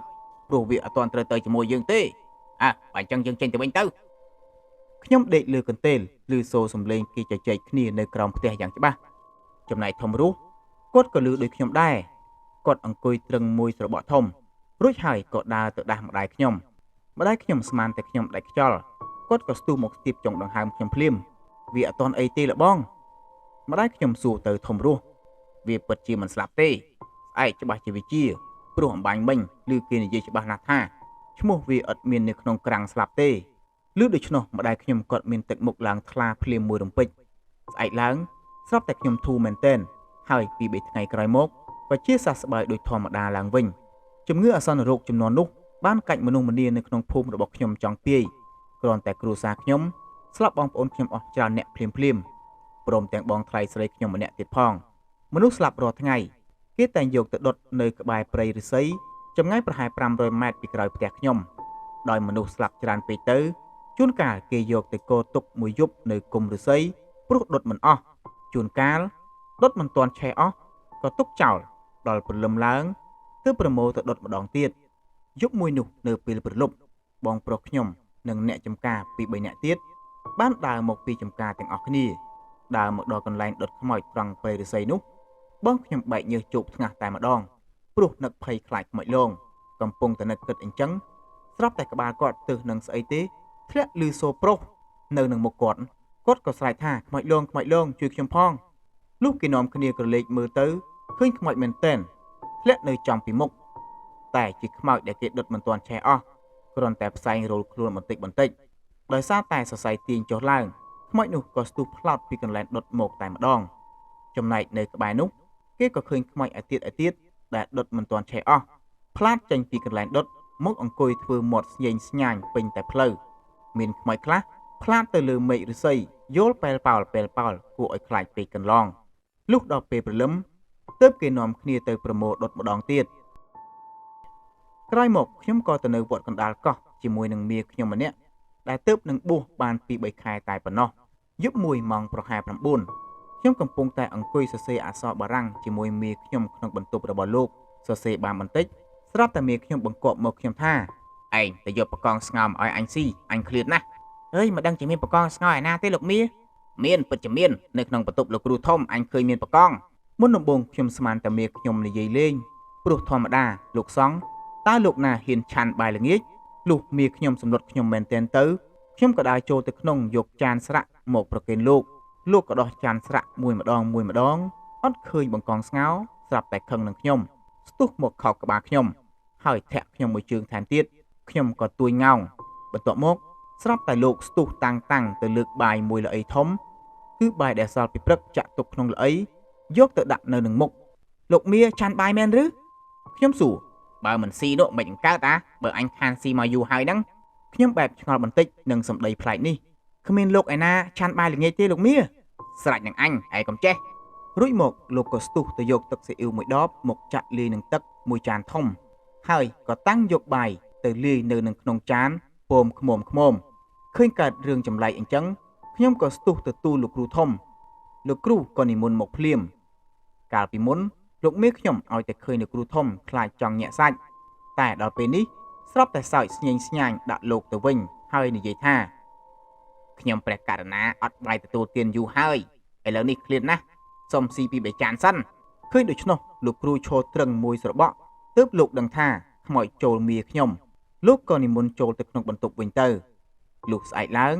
ព្រោះវាអត់ទាន់ត្រូវទៅជាមួយយើងទេបើអញ្ចឹងយើងចេញទៅវិញទៅខ្ញុំដេកលើកន្ទេលឮសូរសំឡេងគេជជែកគ្នានៅក្រោមផ្ទះយ៉ាងច្បាស់ចំណែកធំរស់គាត់ក៏ឮដូចខ្ញុំដែរគាត់អង្គុយត្រឹងមួយស្របក់ធំរួចហើយក៏ដើរទៅដាស់ម្ដាយខ្ញុំស្មានតែខ្ញុំដាច់ខ្យល់គាត់ក៏ស្ទុះមកស្ទាបចុងដង្ហើមខ្ញុំភ្លាមវាអត់ទាន់អីទេលបងម្ដាយខ្ញុំសួរទៅធំរស់វាពិតជាមិនស្លាប់ទេស្អែកច្បាស់ជាវាជាព្រោះអំបញ្ញមិញឬគេនិយាយច្បាស់ណាស់ថាឈ្មោះវាអត់មាននៅក្នុងក្រាំងស្លាប់ទេឮដូច្នោះម្ដាយខ្ញុំគាត់មានទឹកមុខឡើងថ្លាភ្លាមមួយរំពេចស្អែកឡើងស្រាប់តែខ្ញុំធូរមែនទែនហើយពី3ថ្ងៃក្រោយមកក៏ជាសះស្បើយដូចធម្មតាឡើងវិញជំងឺអាសន្នរោគចំនួននោះបានកាច់មនុស្សម្នានៅក្នុងភូមិរបស់ខ្ញុំចង់ពាយគ្រាន់តែគ្រួសារខ្ញុំស្លាប់បងប្អូនខ្ញុំអស់ច្រើនអ្នកភ្លាមព្រមទាំងបងថ្លៃស្រីខ្ញុំម្នាក់ទៀតផងមនុស្សស្លាប់រាល់ថ្ងៃគេតែងយកទៅដុតនៅក្បែរព្រៃឫស្សីចម្ងាយប្រហែល500ម៉ែត្រពីក្រោយផ្ទះខ្ញុំដោយមនុស្សស្លាប់ច្រើនពេកទៅជួនកាលគេយកទៅកោទុកមួយយប់នៅគុម្ពឫស្សីព្រោះដុតមិនអស់ជួនកាលដុតមិនទាន់ឆេះអស់ក៏ទុកចោលដល់ព្រលឹមឡើងទើបប្រមូលទៅដុតម្ដងទៀតយប់មួយនោះនៅពេលព្រលប់បងប្រុសខ្ញុំនិងអ្នកចំការពី3នាក់ទៀតបានដើរមកពីចំការទាំងអស់គ្នាដើរមកដល់កន្លែងដុតខ្មោចត្រង់ព្រៃឫស្សីនោះបងខ្ញុំបែកញើសជោគថ្ងាសតែម្ដងព្រោះនឹកភ័យខ្លាចខ្មោចលងកំពុងតែនឹកគិតអញ្ចឹងស្រាប់តែក្បាលគាត់ទើសនឹងស្អីទេធ្លាក់ឮសូរប្រុសនៅនឹងមុខគាត់ក៏ស្រែកថាខ្មោចលងជួយខ្ញុំផងលុះគេនាំគ្នាក្រឡេកមើលទៅឃើញខ្មោចមែនតែនធ្លាក់នៅចំពីមុខតែជាខ្មោចដែលគេដុតមិនទាន់ឆេះអស់គ្រាន់តែផ្សែងរោលខ្លួនបន្តិចដោយសារតែសរសៃទាញចុះឡើងខ្មោចនោះក៏ស្ទុះផ្លោតពីកន្លែងដុតមកតែម្ដងចំណែកនៅក្បែរនោះគេក៏ឃើញខ្មោចឯទៀតដែលដុតមិនទាន់ឆេះអស់ផ្លាតចេញពីកន្លែងដុតមកអង្គុយធ្វើមាត់ស្ញែងស្ញាញពេញតែផ្លូវមានខ្មោចខ្លះផ្លាតទៅលើមេឃឫស្សីយល់ប៉ែលប៉ោលគួរឲ្យខ្លាចពេកកន្លងលុះដល់ពេលព្រលឹមទើបគេនាំគ្នាទៅប្រមូលដុតម្ដងទៀតក្រោយមកខ្ញុំក៏ទៅនៅវត្តកណ្ដាលកោះជាមួយនឹងមាខ្ញុំម្នាក់ដែលទើបនឹងបួសបានពី3ខែតែប៉ុណ្ណោះយប់មួយម៉ោងប្រហែល9ខ្ញុំកំពុងតែអង្គុយសរសេរអក្សរបារាំងជាមួយមាខ្ញុំក្នុងបន្ទប់របស់លោកសរសេរបានបន្តិចស្រាប់តែមាខ្ញុំបង្គាប់មកខ្ញុំថាឯងទៅយកបកងស្ងោមឲ្យអញស៊ីអញឃ្លាតណាស់មិនដឹងជាមានបកងស្ងោឯណាទេលោកមាមានពិតជាមាននៅក្នុងបន្ទប់លោកគ្រូធំអញឃើញមានបកងមុនដំបូងខ្ញុំស្មានតែមាខ្ញុំនិយាយលេងព្រោះធម្មតាលោកសង្ឃតើលោកណាហ៊ានឆាន់បាយល្ងាចលុះមាខ្ញុំសម្លុតខ្ញុំមែនទែនទៅខ្ញុំក៏ដើរចូលទៅក្នុងយកចានស្រាក់មកប្រគេនលោកក៏ដោះចានស្រាក់មួយម្ដងអត់ឃើញបង្កងស្ងោស្រាប់តែខឹងនឹងខ្ញុំស្ទុះមកខោកក្បាលខ្ញុំហើយធាក់ខ្ញុំមួយជើងថែមទៀតខ្ញុំក៏ទួយងោងបន្ទាប់មកស្រាប់តែលោកស្ទុះតាំងទៅលើកបាយមួយល្អីធំគឺបាយដែលសល់ពីព្រឹកចាក់ទុកក្នុងល្អីយកទៅដាក់នៅនឹងមុខលោកមាឆាន់បាយមែនឬខ្ញុំសួរបើមិនស៊ីនោះមិនអង្កើតបើអញខានស៊ីមកយូរហើយហ្នឹងខ្ញុំបែបឆ្ងល់បន្តិចនឹងសម្ដីប្លែកនេះគ្មានលោកឯណាឆាន់បាយល្ងាចទេលោកមាស្រេចនឹងអញឯងកុំចេះរួចមកលោកក៏ស្ទុះទៅយកទឹកស៊ីអ៊ីវមួយដបមកចាក់លាយនឹងទឹកមួយចានធំហើយក៏តាំងយកបាយទៅលាយនៅនឹងក្នុងចានពមខ្មុំឃើញកើតរឿងចម្លែកអញ្ចឹងខ្ញុំក៏ស្ទុះទៅទូលលោកគ្រូធំលោកគ្រូក៏និមន្តមកភ្លាមកាលពីមុនលោកមាខ្ញុំឲ្យតែឃើញលោកគ្រូធំខ្លាចចង់ញាក់សាច់តែដល់ពេលនេះស្រាប់តែសើចស្ញែងស្ញាញដាក់លោកទៅវិញហើយនិយាយថាខ្ញុំព្រះករណាអត់បាយទទួលទានយូរហើយឥឡូវនេះឃ្លានណាស់សុំស៊ីពី3ចានសិនឃើញដូច្នោះលោកគ្រូឈរត្រឹងមួយស្របក់ទើបលោកដឹងថាខ្មោចចូលមាខ្ញុំលោកក៏និមន្តចូលទៅក្នុងបន្ទប់វិញទៅលុះស្អែកឡើង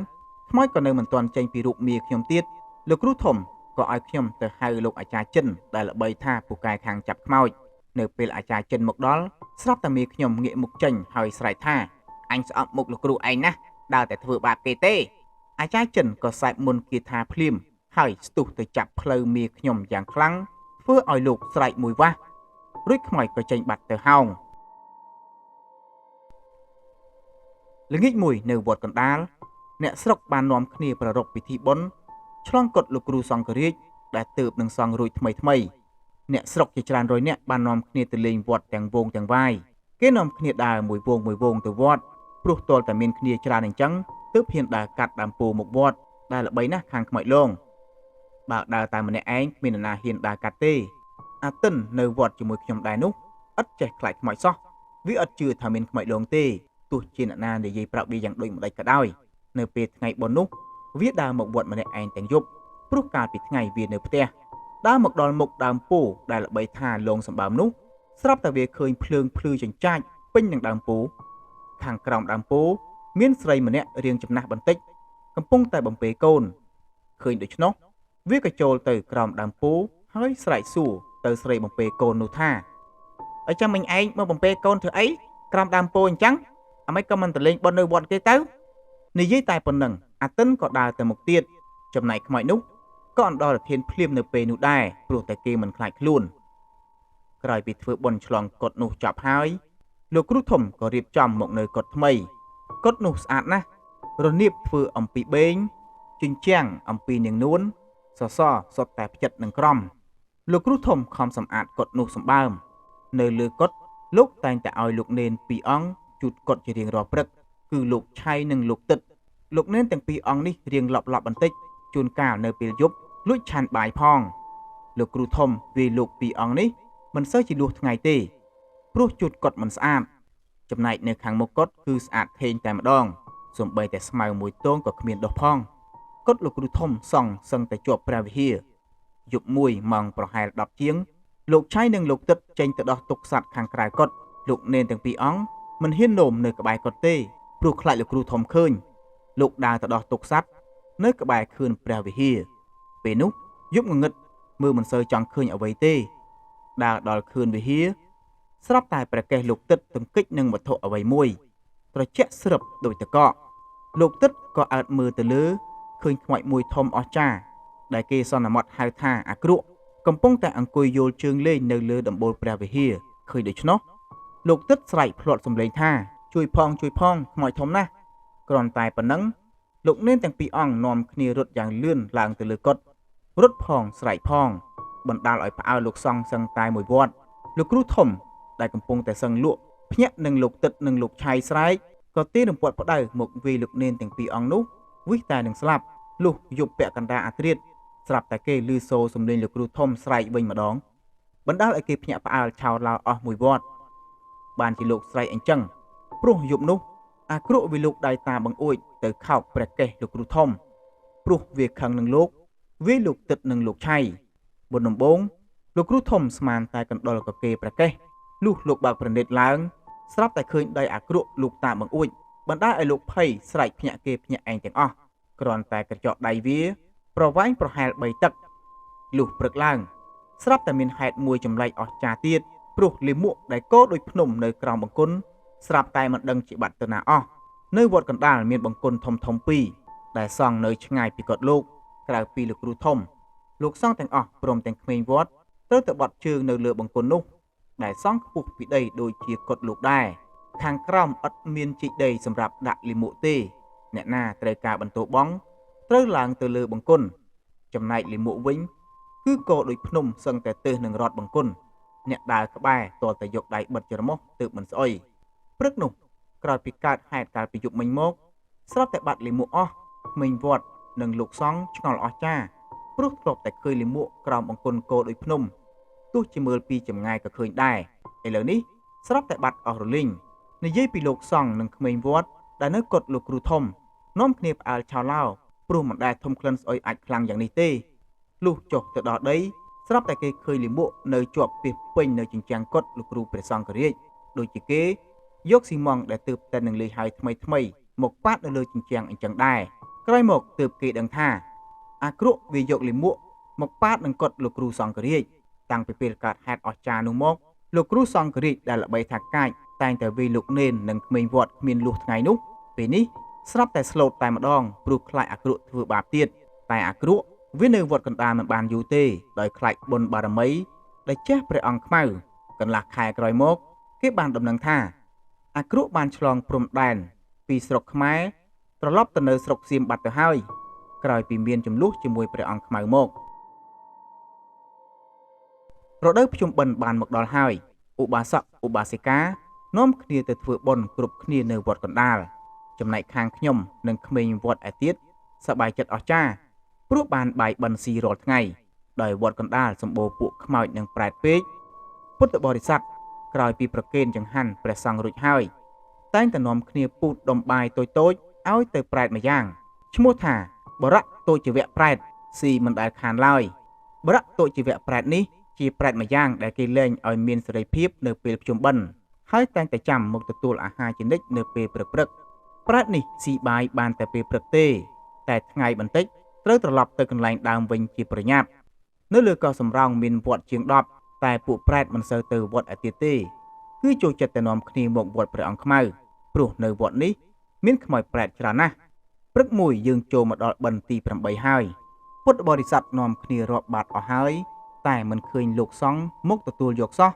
ខ្មោចក៏នៅមិនទាន់ចេញពីរូបមាខ្ញុំទៀត លោកគ្រូធំក៏ឲ្យខ្ញុំទៅហៅលោកអាចារ្យចិនដែលល្បីថាពូកែខាងចាប់ខ្មោចនៅពេលអាចារ្យចិនមកដល់ស្រាប់តែមីខ្ញុំងាកមុខចេញហើយស្រែកថាអញស្អប់មុខលោកគ្រូឯងណាស់ដើរតែធ្វើបាបគេទេអាចារ្យចិនក៏សែបមុនគាថាភ្លាមហើយស្ទុះទៅចាប់ផ្លូវមីខ្ញុំយ៉ាងខ្លាំងធ្វើឲ្យលោកស្រែកមួយវាស់រួចខ្មោចក៏ចេញបាត់ទៅហោងល្ងាចមួយនៅវត្តកណ្ដាលអ្នកស្រុកបាននាំគ្នាប្រារព្ធពិធីបុណ្យឆ្លងកុដលោកគ្រូសង្ឃរាជដែលទើបនឹងសង់រួចថ្មីអ្នកស្រុកជាច្រើនរយនាក់បាននាំគ្នាទៅលេងវត្តទាំងវងទាំងវាយគេនាំគ្នាដើរមួយវងទៅវត្តព្រោះទាល់តែមានគ្នាច្រើនអញ្ចឹងទើបហ៊ានដើរកាត់ដើមពោធិ៍មកវត្តដែលល្បីណាស់ខាងខ្មោចលងបើដើរតែម្នាក់ឯងគ្មាននរណាហ៊ានដើរកាត់ទេអាទិននៅវត្តជាមួយខ្ញុំដែរនោះឥតចេះខ្លាចខ្មោចសោះវាឥតជឿថាមានខ្មោចលងទេទោះជាអ្នកណានិយាយប្រាប់វាយ៉ាងដូចម្ដេចក៏ដោយនៅពេលថ្ងៃបុណ្យនោះវាដើរមកវត្តម្នាក់ឯងទាំងយប់ព្រោះកាលពីថ្ងៃវានៅផ្ទះដើរមកដល់មុខដើមពោធិ៍ដែលល្បីថាលងសម្បើមនោះស្រាប់តែវាឃើញភ្លើងភ្លឺចិញ្ចាចពេញនឹងដើមពោធិ៍ខាងក្រោមដើមពោធិ៍មានស្រីម្នាក់រាងចំណាស់បន្តិចកំពុងតែបំពេកូនឃើញដូច្នោះវាក៏ចូលទៅក្រោមដើមពោធិ៍ហើយស្រែកសួរទៅស្រីបំពេកូននោះថាអញ្ចឹងមិញឯងមកបំពេកូនធ្វើអីក្រោមដើមពោធិ៍អញ្ចឹងអ្មេចក៏មិនទៅលេងបុណ្យនៅវត្តគេទៅនិយាយតែប៉ុណ្ណឹងអាទិនក៏ដើរទៅមុខទៀតចំណែកខ្មោចនោះក៏អណ្ដោលធានភ្លាមនៅពេលនោះដែរព្រោះតែគេមិនខ្លាចខ្លួនក្រោយពីធ្វើបុណ្យឆ្លងកុដនោះចប់ហើយលោកគ្រូធំក៏រៀបចំមកនៅកុដថ្មីកុដនោះស្អាតណាស់រនៀបធ្វើអំពីបេងជញ្ជាំងអំពីនាងនួនសសរសុទ្ធតែផ្ចិតនឹងក្រំលោកគ្រូធំខំសម្អាតកុដនោះសម្បើមនៅលើកុដលោកតែងតែឲ្យលោកនេន2អង្គជូតកុដជារៀងរាល់ព្រឹកគឺលោកឆៃនិងលោកទឹកលោកនេនទាំង2អង្គនេះរៀងលប់បន្តិចជួនកាលនៅពេលយប់លួចឆាន់បាយផងលោកគ្រូធំវាលោក2អង្គនេះមិនសូវជាលួសថ្ងៃទេព្រោះជូតកុដមិនស្អាតចំណែកនៅខាងមុខកុដគឺស្អាតថេងតែម្ដងសូម្បីតែស្មៅមួយទងក៏គ្មានដុះផងកុដលោកគ្រូធំសង់សឹងតែជាប់ព្រះវិហារយប់មួយម៉ោងប្រហែល10ជាងលោកឆៃនិងលោកទឹកចេញទៅដោះទុកសัตว์ខាងក្រៅកុដលោកនេនទាំង2អង្គមិនហ៊ាននោមនៅក្បែរកុដទេព្រោះខ្លាចលោកគ្រូធំឃើញលោកដើរទៅដោះទុកសัตว์នៅក្បែរខឿនព្រះវិហារពេលនោះយប់ងងឹតមើលមិនសូវចង់ឃើញអ្វីទេដើរដល់ខឿនវិហារស្រាប់តែព្រះកេសលោកទឹកទង្គិចនឹងវត្ថុអ្វីមួយត្រជាក់ស្រិបដូចតកកលោកទឹកក៏អើតមើលទៅលើឃើញខ្មោចមួយធំអស្ចារ្យដែលគេសន្មត់ហៅថាអាក្រក់កំពុងតែអង្គុយយល់ជើងលេងនៅលើដំបូលព្រះវិហារឃើញដូច្នោះលោកទឹកស្រែកភ្លាត់សំឡេងថាជួយផងខ្មោចធំណាស់គ្រាន់តែប៉ុណ្ណឹងលោកនេនទាំង2អង្គនាំគ្នារត់យ៉ាងលឿនឡើងទៅលើកុដរត់ផងស្រែកផងបណ្ដាលឲ្យផ្អើលលោកសង្ឃសឹងតែមួយវត្តលោកគ្រូធំដែលកំពុងតែសឹងលក់ភ្ញាក់នឹងលោកទឹកនិងលោកឆៃស្រែកក៏ទាររំពាត់ផ្ដៅមកវាយលោកនេនទាំង2អង្គនោះវិសតែនឹងស្លាប់លុះយប់ពាក់កណ្ដាលអាត្រៀតស្រាប់តែគេឮសូរសំឡេងលោកគ្រូធំស្រែកវិញម្ដងបណ្ដាលឲ្យគេភ្ញាក់ផ្អើលឆោតឡោអស់មួយវត្តបានជាលោកស្រែកអញ្ចឹងព្រោះយប់នោះអាក្រក់វាលោកដៃតាបង្អួចទៅខោកព្រះកេសលោកគ្រូធំព្រោះវាខឹងនឹងលោកវាលោកទឹកនឹងលោកឆៃបុណ្យដំបូងលោកគ្រូធំស្មានតែកណ្ដុលកកេព្រះកេសលុះលោកបើកប្រណិតឡើងស្រាប់តែឃើញដៃអាក្រក់លោកតាបង្អួចបណ្ដាលឲ្យលោកភ័យស្រែកភ្ញាក់គេភ្ញាក់ឯងទាំងអស់គ្រាន់តែកញ្ចក់ដៃវាប្រវែងប្រហែល3តឹកលុះព្រឹកឡើងស្រាប់តែមានហេតុមួយចម្លែកអស្ចារ្យទៀតព្រោះលាមកដែលកោដូចភ្នំនៅក្រោមបង្គន់ស្រាប់តែមិនដឹងជាបាត់ទៅណាអស់នៅវត្តកណ្ដាលមានបង្គន់ធំពីរដែលសង់នៅឆ្ងាយពីកុដិលោកក្រៅពីលោកគ្រូធំលោកសង្ឃទាំងអស់ព្រមទាំងក្មេងវត្តត្រូវតែបត់ជើងនៅលើបង្គន់នោះដែលសង់ខ្ពស់ពីដីដូចជាកុដិលោកដែរខាងក្រោមឥតមានជីកដីសម្រាប់ដាក់លាមកទេអ្នកណាត្រូវការបន្ទោបង់ត្រូវឡើងទៅលើបង្គន់ចំណែកលាមកវិញគឺក៏ដូចភ្នំសឹងតែទើសនឹងរត់បង្គន់អ្នកដើរក្បែរទាល់តែយកដៃបិទច្រមុះទើបមិនស្អុយព្រឹកនោះក្រោយពីកើតហេតុកាលពីយប់មិញមកស្រាប់តែបាត់លាមកអស់ក្មេងវត្តនិងលោកសង្ឃឆ្ងល់អស្ចារ្យព្រោះធ្លាប់តែឃើញលាមកក្រោមបង្គន់គោដូចភ្នំទោះជាមើលពីចម្ងាយក៏ឃើញដែរឥឡូវនេះស្រាប់តែបាត់អស់រលីងនិយាយពីលោកសង្ឃនិងក្មេងវត្តដែលនៅកុដិលោកគ្រូធំនាំគ្នាផ្អើលឆោឡោព្រោះមិនដែលធំក្លិនស្អុយអាចខ្លាំងយ៉ាងនេះទេលុះចុះទៅដល់ដីស្រាប់តែគេឃើញលាមកនៅជាប់ពីពេញនៅជញ្ជាំងកុដិលោកគ្រូព្រះសង្ឃរាជដូចជាគេយកស៊ីម៉ង់ដែលទើបតែនឹងលេងហើយថ្មីមកប៉ាត់នៅលើជញ្ជាំងអញ្ចឹងដែរក្រោយមកទើបគេដឹងថា អាក្រក់វាយកលិមួកមកប៉ាតនឹងកត់លោកគ្រូសង្ឃរាជតាំងពីពេលកើតហេតុអស្ចារ្យនោះមកលោកគ្រូសង្ឃរាជដែលល្បីថាកាចតែងតែវាយលោកនេននិងក្មេងវត្តគ្មានលុះថ្ងៃនោះពេលនេះស្រាប់តែស្លូតតែម្ដងព្រោះខ្លាចអាក្រក់ធ្វើបាបទៀតតែអាក្រក់វានៅវត្តកណ្ដាលមិនបានយូរទេដោយខ្លាចបុណ្យបារមីដែលចេះព្រះអង្គខ្មៅកន្លះខែក្រោយមកគេបានដំណឹងថាអាក្រក់បានឆ្លងព្រំដែនពីស្រុកខ្មែរត្រឡប់ទៅនៅស្រុកសៀមបាត់ទៅហើយក្រោយពីមានចំនួនជាមួយព្រះអង្គខ្មៅមករដូវភ្ជុំបិណ្ឌបានមកដល់ហើយឧបាសកឧបាសិកានាំគ្នាទៅធ្វើបុណ្យគ្រប់គ្នានៅវត្តកណ្ដាលចំណែកខាងខ្ញុំនិងក្មេងវត្តឯទៀតសប្បាយចិត្តអស្ចារ្យព្រោះបានបាយបិណ្ឌស៊ីរាល់ថ្ងៃដោយវត្តកណ្ដាលសម្បូរពួកខ្មោចនិងប្រែតពេកពុទ្ធបរិស័ទក្រោយពីប្រគេនចង្ហាន់ព្រះសង្ឃរួចហើយតែងតែនាំគ្នាពូតដុំបាយតូចៗឲ្យទៅប្រែតម្យ៉ាងឈ្មោះថាបរៈតូចវៈប្រែតស៊ីមិនដែលខានឡើយបរៈតូចវៈប្រែតនេះជាប្រែតម្យ៉ាងដែលគេលែងឲ្យមានសេរីភាពនៅពេលភ្ជុំបិណ្ឌហើយតែងតែចាំមកទទួលអាហារជានិច្ចនៅពេលព្រឹកប្រែតនេះស៊ីបាយបានតែពេលព្រឹកទេតែថ្ងៃបន្តិចត្រូវត្រឡប់ទៅកន្លែងដើមវិញជាប្រញាប់នៅលើកោះសំរោងមានវត្តជាង10តែពួកប្រែតមិនសូវទៅវត្តឯទៀតទេគឺចូលចិត្តតែនាំគ្នាមកវត្តព្រះអង្គខ្មៅព្រោះនៅវត្តនេះមានខ្មោចប្រែតច្រើនណាស់ព្រឹកមួយយើងចូលមកដល់បិណ្ឌទី8ហើយពុទ្ធបរិស័ទនាំគ្នារាប់បាតអស់ហើយតែមិនឃើញលោកសង្ឃមកទទួលយកសោះ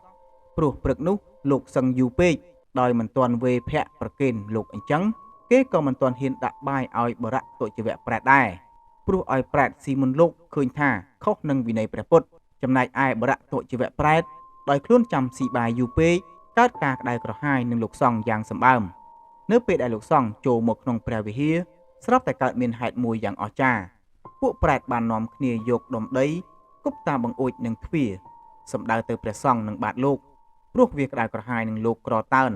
ព្រោះព្រឹកនោះលោកសឹងយូរពេកដោយមិនទាន់វេភ័ក្រប្រគេនលោកអញ្ចឹងគេក៏មិនទាន់ហ៊ានដាក់បាយឲ្យបរៈតុចវៈប្រែតដែរព្រោះឲ្យប្រែតស៊ីមុនលោកឃើញថាខុសនឹងវិន័យព្រះពុទ្ធចំណែកឯបរៈតុចវៈប្រែតដោយខ្លួនចាំស៊ីបាយយូរពេកកើតការក្តៅក្រហាយនឹងលោកសង្ឃយ៉ាងសម្បើមនៅពេលដែលលោកសង្ឃចូលមកក្នុងព្រះវិហារស្រាប់តែកើតមានហេតុមួយយ៉ាងអស្ចារ្យពួកប្រែតបាននាំគ្នាយកដុំដីគប់តាមបង្អួចនឹងទ្វារសម្ដៅទៅព្រះសង្ឃនឹងបាតលោកព្រោះវាក្តៅក្រហាយនឹងលោកក្រតើន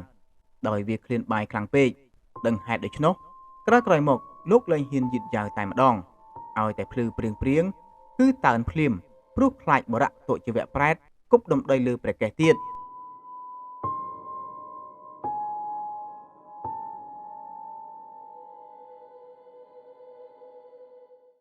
ដោយវាឃ្លានបាយខ្លាំងពេកដឹងហេតុដូច្នោះក្រោយមកលោកលែងហ៊ានយឺតយ៉ាវតែម្ដងឲ្យតែភ្លឺព្រៀងគឺតើនភ្លាមព្រោះខ្លាចបរៈតុចវៈប្រែតគប់ដុំដីលើព្រះកេសទៀត